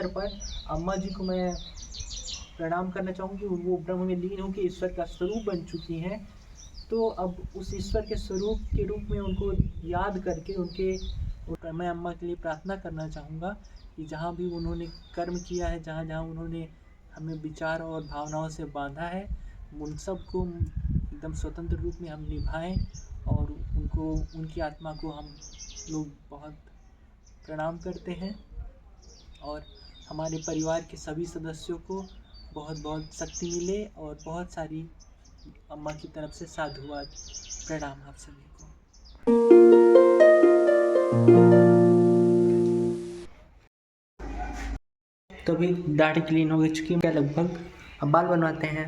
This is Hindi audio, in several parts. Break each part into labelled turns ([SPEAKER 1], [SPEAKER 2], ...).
[SPEAKER 1] अवसर पर अम्मा जी को मैं प्रणाम करना चाहूँगी। वो ब्रह्म में लीन होकर ईश्वर का स्वरूप बन चुकी हैं। तो अब उस ईश्वर के स्वरूप के रूप में उनको याद करके मैं अम्मा के लिए प्रार्थना करना चाहूँगा कि जहाँ भी उन्होंने कर्म किया है, जहाँ जहाँ उन्होंने हमें विचार और भावनाओं से बांधा है, उन सब को एकदम स्वतंत्र रूप में हम निभाएं और उनकी आत्मा को हम लोग बहुत प्रणाम करते हैं। और हमारे परिवार के सभी सदस्यों को बहुत बहुत शक्ति मिले और बहुत सारी अम्मा की तरफ से साधुवाद। प्रणाम आप सभी को। तो अभी दाढ़ी क्लीन हो चुकी है लगभग, अब बाल बनवाते हैं।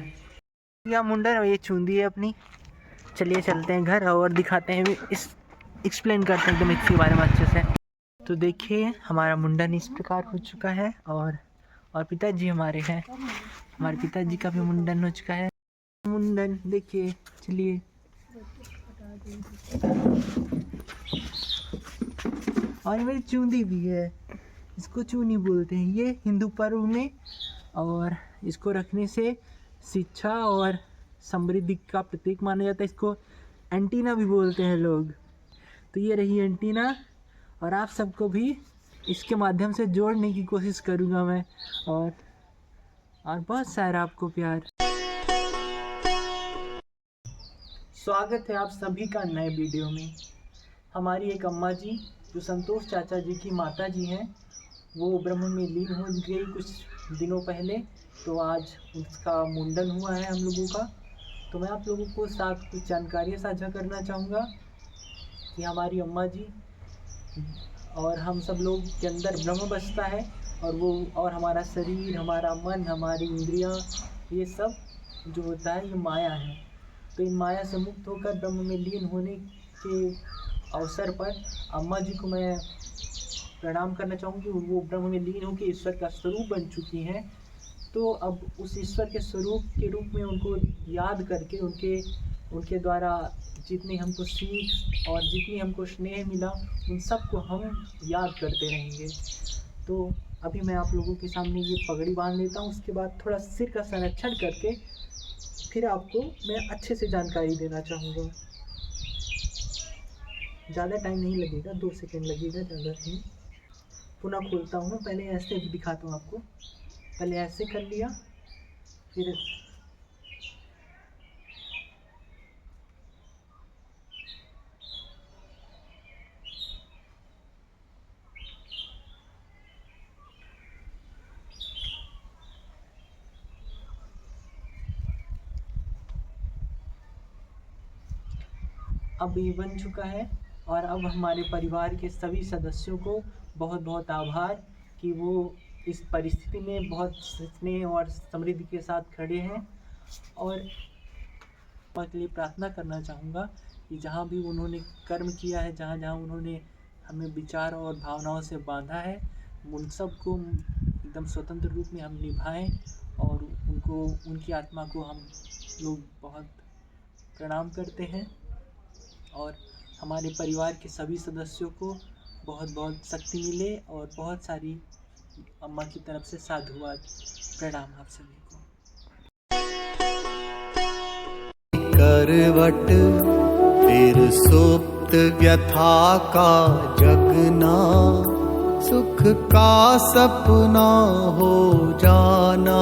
[SPEAKER 1] या मुंडन ये चूंदी है अपनी। चलिए चलते हैं घर और दिखाते हैं, एक्सप्लेन करते हैं एकदम इसके बारे में अच्छे से। तो देखिए हमारा मुंडन इस प्रकार हो चुका है और पिताजी हमारे हैं, हमारे पिताजी का भी मुंडन हो चुका है। मुंडन देखिए, चलिए। और मेरी चूंदी भी है, इसको चूनी बोलते हैं ये हिंदू पर्व में, और इसको रखने से शिक्षा और समृद्धि का प्रतीक माना जाता है। इसको एंटीना भी बोलते हैं लोग। तो ये रही एंटीना, और आप सबको भी इसके माध्यम से जोड़ने की कोशिश करूँगा मैं, और बहुत सारा आपको प्यार। स्वागत है आप सभी का नए वीडियो में। हमारी एक अम्मा जी जो संतोष चाचा जी की माता जी हैं, वो ब्रह्म में लीन हो गई कुछ दिनों पहले। तो आज उसका मुंडन हुआ है हम लोगों का। तो मैं आप लोगों को साथ कुछ जानकारियाँ साझा करना चाहूँगा कि हमारी अम्मा जी और हम सब लोग के अंदर ब्रह्म बसता है, और हमारा शरीर, हमारा मन, हमारी इंद्रियाँ, ये सब जो होता है ये माया है। तो इन माया से मुक्त होकर ब्रह्म में लीन होने के अवसर पर अम्मा जी को मैं प्रणाम करना चाहूँगी। वो ब्रह्म में लीन होकर ईश्वर का स्वरूप बन चुकी हैं। तो अब उस ईश्वर के स्वरूप के रूप में उनको याद करके उनके द्वारा जितनी हमको सीख और जितनी हमको स्नेह मिला, उन सब को हम याद करते रहेंगे। तो अभी मैं आप लोगों के सामने ये पगड़ी बांध लेता हूँ, उसके बाद थोड़ा सिर का संरक्षण करके फिर आपको मैं अच्छे से जानकारी देना चाहूँगा। ज़्यादा टाइम नहीं लगेगा, 2 सेकंड लगेगा, ज़्यादा नहीं। पुनः खोलता हूँ, पहले ऐसे दिखाता हूँ आपको। पहले ऐसे कर लिया, फिर अब ये बन चुका है। और अब हमारे परिवार के सभी सदस्यों को बहुत बहुत आभार कि वो इस परिस्थिति में बहुत स्नेह और समृद्धि के साथ खड़े हैं। और के लिए प्रार्थना करना चाहूँगा कि जहाँ भी उन्होंने कर्म किया है, जहाँ जहाँ उन्होंने हमें विचार और भावनाओं से बांधा है, उन सब को एकदम स्वतंत्र रूप में हम निभाएं और उनकी आत्मा को हम लोग बहुत प्रणाम करते हैं। और हमारे परिवार के सभी सदस्यों को बहुत बहुत शक्ति मिले और बहुत सारी अम्मा की तरफ से साधुवाद। प्रणाम आप सभी को।
[SPEAKER 2] करवट फिर सुप्त व्यथा का जगना, सुख का सपना हो जाना